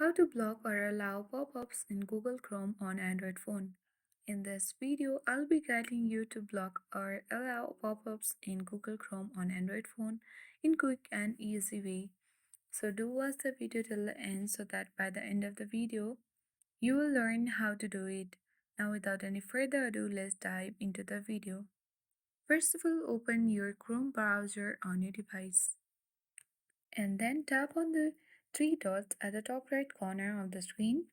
How to block or allow pop-ups in Google Chrome on Android phone. In this video, I'll be guiding you to block or allow pop-ups in Google Chrome on Android phone in quick and easy way. So do watch the video till the end so that by the end of the video, you will learn how to do it. Now without any further ado, let's dive into the video. First of all, open your Chrome browser on your device and then tap on the three dots at the top right corner of the screen.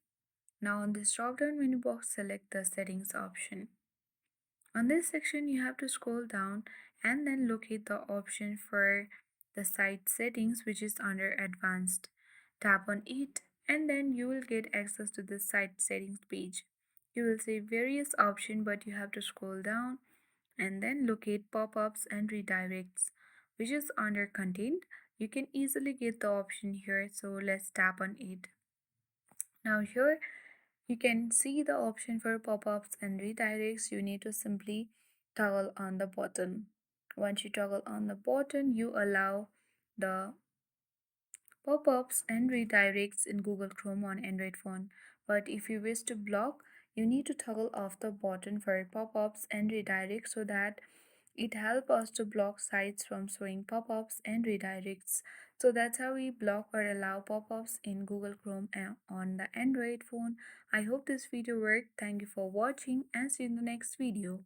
Now on this drop-down menu box, select the settings option. On this section, you have to scroll down and then locate the option for the site settings, which is under advanced. Tap on it and then you will get access to the site settings page. You will see various options, but you have to scroll down and then locate pop-ups and redirects, which is under content. You can easily get the option here, so let's tap on it. Now here you can see the option for pop-ups and redirects. You need to simply toggle on the button. Once you toggle on the button, you allow the pop-ups and redirects in Google Chrome on Android phone. But if you wish to block, you need to toggle off the button for pop-ups and redirects so that it helps us to block sites from showing pop-ups and redirects. So that's how we block or allow pop-ups in Google Chrome on the Android phone. I hope this video worked. Thank you for watching and see you in the next video.